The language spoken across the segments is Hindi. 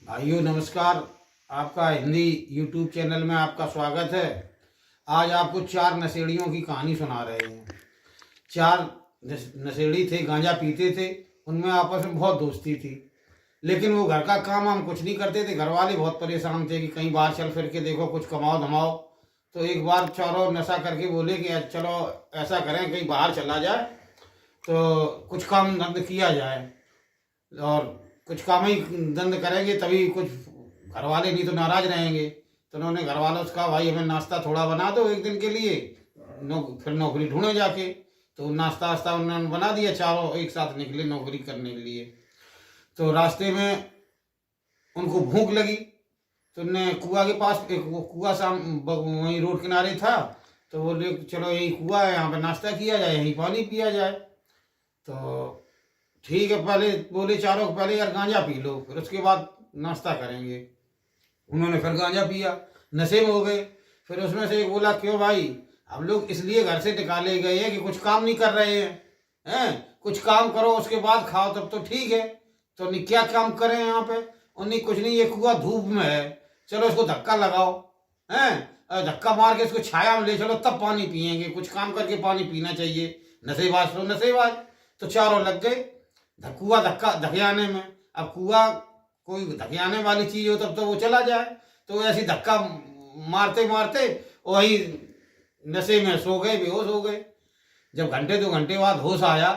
भाइयों नमस्कार। आपका हिंदी यूट्यूब चैनल में आपका स्वागत है। आज आपको चार नशेड़ियों की कहानी सुना रहे हैं। चार नशेड़ी थे, गांजा पीते थे, उनमें आपस में बहुत दोस्ती थी। लेकिन वो घर का काम हम कुछ नहीं करते थे। घर वाले बहुत परेशान थे कि कहीं बाहर चल फिर के देखो, कुछ कमाओ धमाओ। तो एक बार चारों नशा करके बोले कि चलो ऐसा करें, कहीं बाहर चला जाए तो कुछ काम धंधा किया जाए, और कुछ काम ही धंध करेंगे तभी कुछ, घर वाले नहीं तो नाराज रहेंगे। तो उन्होंने घर वालों से कहा भाई हमें नाश्ता थोड़ा बना दो एक दिन के लिए, फिर नौकरी ढूंढे जाके। तो नाश्ता वास्ता उन्होंने बना दिया, चारों एक साथ निकले नौकरी करने के लिए। तो रास्ते में उनको भूख लगी, तो उन्होंने कुआ के पास, एक वो कुआ वहीं रोड किनारे था, तो बोले चलो यही कुआ है, यहाँ पे नाश्ता किया जाए, यहीं पानी पिया जाए। तो ठीक है, पहले बोले चारों को पहले यार गांजा पी लो, फिर उसके बाद नाश्ता करेंगे। उन्होंने फिर गांजा पिया, नशे में हो गए। फिर उसमें से एक बोला क्यों भाई, हम लोग इसलिए घर से निकाले गए हैं कि कुछ काम नहीं कर रहे हैं कुछ काम करो उसके बाद खाओ तब तो ठीक है। तो नहीं क्या काम करें यहाँ पे, और नहीं कुछ नहीं, ये कुआ धूप में है, चलो इसको धक्का लगाओ, धक्का मार के इसको छाया में ले चलो तब पानी पियेंगे, कुछ काम करके पानी पीना चाहिए। नशेबाज तो नशेबाज। तो चारों लग गए कुआ धक्का धकियाने में। अब कुआ कोई धकियाने वाली चीज हो तब तो वो चला जाए, तो ऐसी धक्का मारते मारते वही नशे में सो गए, बेहोश हो गए। जब घंटे 2 घंटे बाद होश आया,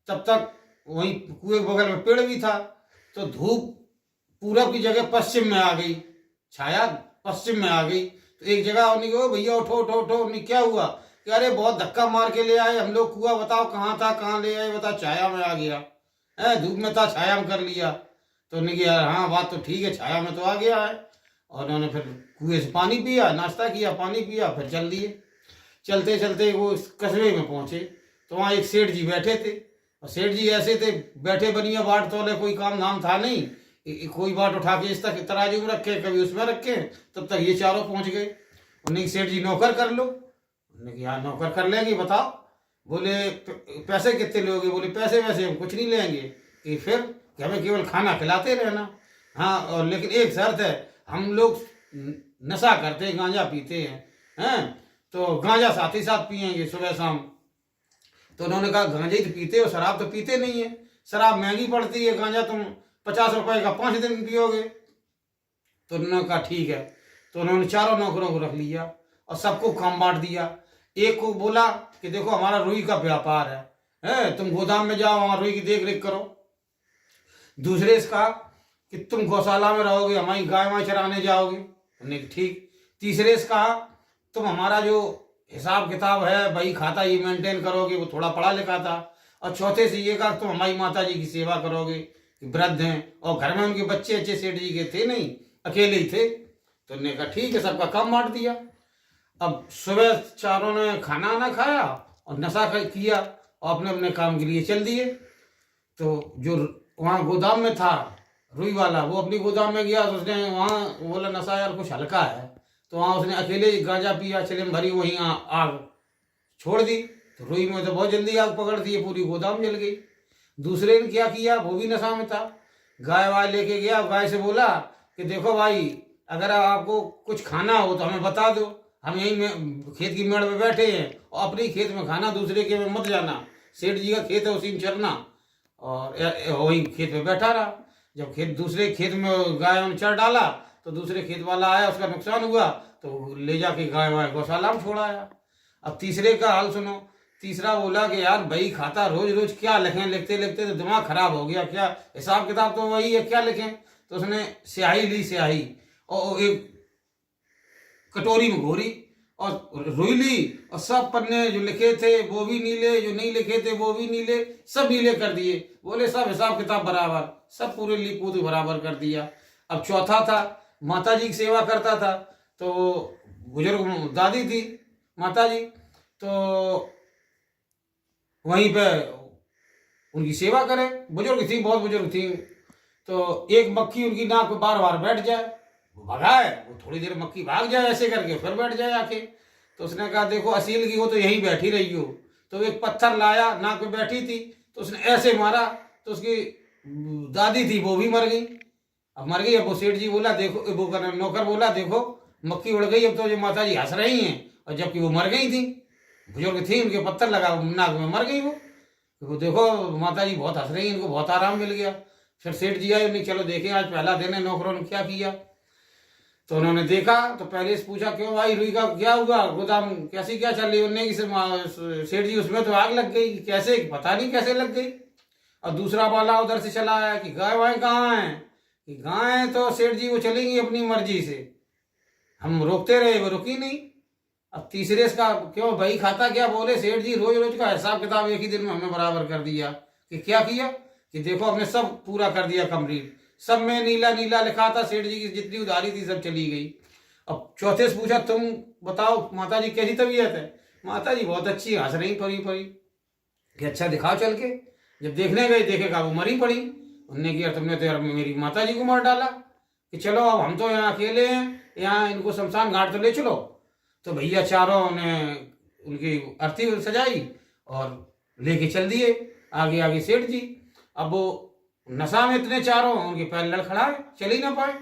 तब तक वहीं कुएं के बगल में पेड़ भी था। तो धूप पूरब की जगह पश्चिम में आ गई, छाया पश्चिम में आ गई। तो एक जगह उन्हीं को भैया उठो उठो उठो, उन्हीं क्या हुआ कि अरे बहुत धक्का मार के ले आए हम लोग, कुआ बताओ कहाँ था, कहाँ ले आए, बताओ छाया में आ गया है, धूप में था छाया में कर लिया। तो उन्होंने कहा हाँ बात तो ठीक है, छाया में तो आ गया है। और उन्होंने फिर कुएं से पानी पिया, नाश्ता किया, पानी पिया, फिर चल दिए। चलते चलते वो इस कस्बे में पहुंचे, तो वहाँ एक सेठ जी बैठे थे। और सेठ जी ऐसे थे बैठे बनिया बाट तोले, कोई काम धाम था नहीं, कोई बाट उठा के इस तक तराजू में रखे, कभी उसमें रखे। तब तक ये चारों पहुंच गए। उन्हें सेठ जी नौकर कर लो। उन्होंने कहा नौकर कर लेंगे, बताओ। बोले पैसे कितने लोगे? बोले पैसे वैसे हम कुछ नहीं लेंगे, कि फिर कि हमें केवल खाना खिलाते रहना। हाँ, और लेकिन एक शर्त है, हम लोग नशा करते हैं, गांजा पीते हैं तो गांजा साथ ही साथ पियेंगे सुबह शाम। तो उन्होंने कहा गांजा ही तो पीते हो, शराब तो पीते नहीं है, शराब महंगी पड़ती है, गांजा तुम 50 रुपए का 5 दिन पियोगे। तो उन्होंने कहा ठीक है। तो उन्होंने चारों नौकरों को रख लिया और सबको काम बांट दिया। एक को बोला कि देखो हमारा रुई का व्यापार है, तुम गोदाम में जाओ, वहां रुई की देख रेख करो। दूसरे से कहा कि तुम गौशाला में रहोगे, हमारी गाय वाय चराने जाओगे, उन्होंने ठीक। तीसरे से कहा तुम हमारा जो हिसाब किताब है बही खाता ये मेंटेन करोगे, वो थोड़ा पढ़ा लिखा था। और चौथे से ये कहा तुम हमारी माता जी की सेवा करोगे, वृद्ध हैं और घर में उनके बच्चे अच्छे सेठ जी के थे नहीं, अकेले ही थे। तो उन्होंने कहा ठीक है, सबका काम बांट दिया। अब सुबह चारों ने खाना ना खाया और नशा किया और अपने अपने काम के लिए चल दिए। तो जो वहाँ गोदाम में था रुई वाला, वो अपनी गोदाम में गया, तो उसने वहाँ बोला नशा यार कुछ हल्का है, तो वहाँ उसने अकेले गांजा पिया, चिलम भरी, वहीं आग छोड़ दी। तो रुई में तो बहुत जल्दी आग पकड़ दी, पूरी गोदाम जल गई। दूसरे ने क्या किया, वो भी नशा में था, गाय वाय लेके गया, गाय से बोला कि देखो भाई अगर आपको कुछ खाना हो तो हमें बता दो, हम यहीं में खेत की मेड़ में बैठे हैं और अपने खेत में खाना, दूसरे के में मत जाना, सेठ जी का खेत है उसी में चरना। और वही खेत में बैठा रहा। जब खेत दूसरे खेत में गाय ने चर डाला तो दूसरे खेत वाला आया, उसका नुकसान हुआ, तो ले जाके गाय वाय गौशाला में छोड़ आया। अब तीसरे का हाल सुनो। तीसरा बोला कि यार भाई खाता रोज रोज क्या लिखें, लिखते लिखते तो दिमाग खराब हो गया, क्या हिसाब किताब तो वही है, क्या लिखें। तो उसने स्याही ली, स्याही और एक कटोरी में घोरी और रुई ली, और सब पन्ने जो लिखे थे वो भी नीले, जो नहीं लिखे थे वो भी नीले, सब नीले कर दिए। बोले सब हिसाब किताब बराबर, सब पूरे लिपूत बराबर कर दिया। अब चौथा था, माता जी की सेवा करता था, तो बुजुर्ग दादी थी माता जी, तो वहीं पे उनकी सेवा करे, बुजुर्ग थी, बहुत बुजुर्ग थी। तो एक मक्खी उनकी नाक पे बार बार बैठ जाए, वो भगाए, वो थोड़ी देर मक्खी भाग जाए ऐसे करके, फिर बैठ जाए आके। तो उसने कहा देखो असील की हो तो यहीं बैठी रही हो। तो एक पत्थर लाया, नाक पे बैठी थी, तो उसने ऐसे मारा, तो उसकी दादी थी वो भी मर गई। अब मर गई। अब वो सेठ जी बोला देखो, वो नौकर बोला देखो मक्खी उड़ गई, अब तो जो माता जी हंस रही हैं, और जबकि वो मर गई थी, बुजुर्ग थी, उनके पत्थर लगा नाक में, मर गई वो देखो माता जी बहुत हंस रही हैं, इनको बहुत आराम मिल गया। फिर सेठ जी आए, उन्हें चलो देखें आज पहला दिन है, नौकरों ने क्या किया। तो उन्होंने देखा तो पहले से पूछा क्यों भाई रुई का क्या हुआ, गोदाम कैसी क्या चल रही। उन्होंने कि सेठ जी उसमें तो आग लग गई, कैसे पता नहीं कैसे लग गई। और दूसरा वाला उधर से चला आया कि गाय वाय कहाँ है, कि गाय तो सेठ जी वो चलेंगी अपनी मर्जी से, हम रोकते रहे वो रुकी नहीं। अब तीसरे का क्यों भाई खाता क्या, बोले सेठ जी रोज रोज का हिसाब किताब एक ही दिन में हमें बराबर कर दिया। कि क्या किया, कि देखो हमने सब पूरा कर दिया कंप्लीट, सब में नीला नीला लिखा था, सेठ जी की जितनी उधारी थी सब चली गई। अब चौथे से पूछा तुम बताओ माता जी कैसी तबीयत है। माता जी बहुत अच्छी, हंस रही परी परी। कि अच्छा दिखाओ चल के। जब देखने गए देखे का वो मरी पड़ी। उनने किया तुमने तो यार मेरी माता जी को मार डाला। कि चलो अब हम तो यहाँ अकेले हैं, यहाँ इनको शमशान घाट तो ले चलो। तो भैया चारों ने उनकी अर्थी सजाई और लेके चल दिए आगे आगे सेठ जी। अब वो नशा में इतने चारों, उनके पैर लड़खड़ाए, चल ही ना पाए।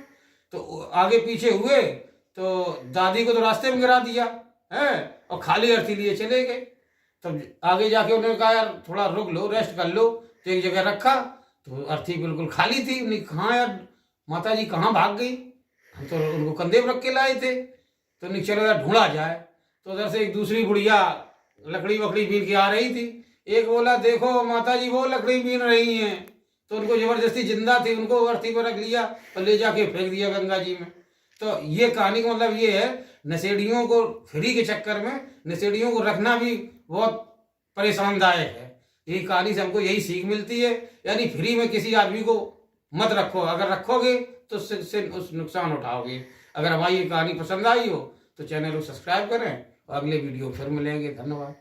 तो आगे पीछे हुए तो दादी को तो रास्ते में गिरा दिया है, और खाली अर्थी लिए चले गए। तब आगे जाके उन्होंने कहा यार थोड़ा रुक लो, रेस्ट कर लो। तो एक जगह रखा तो अर्थी बिल्कुल खाली थी। उन्हें कहाँ यार माता जी कहाँ भाग गई, हम तो उनको कंधे पर रख के लाए थे। तो नहीं चलो यार ढूंढा जाए। तो उधर से एक दूसरी बुढ़िया लकड़ी वकड़ी बीन के आ रही थी। एक बोला देखो माता जी वो लकड़ी बीन रही हैं। तो उनको जबरदस्ती जिंदा थी, उनको अर्थी पर रख लिया और ले जाके फेंक दिया गंगा जी में। तो ये कहानी का मतलब ये है, नशेड़ियों को फ्री के चक्कर में नशेड़ियों को रखना भी बहुत परेशानदायक है। ये कहानी से हमको यही सीख मिलती है, यानी फ्री में किसी आदमी को मत रखो, अगर रखोगे तो उससे उस नुकसान उठाओगे। अगर हमारी ये कहानी पसंद आई हो तो चैनल को सब्सक्राइब करें और अगले वीडियो फिर मिलेंगे। धन्यवाद।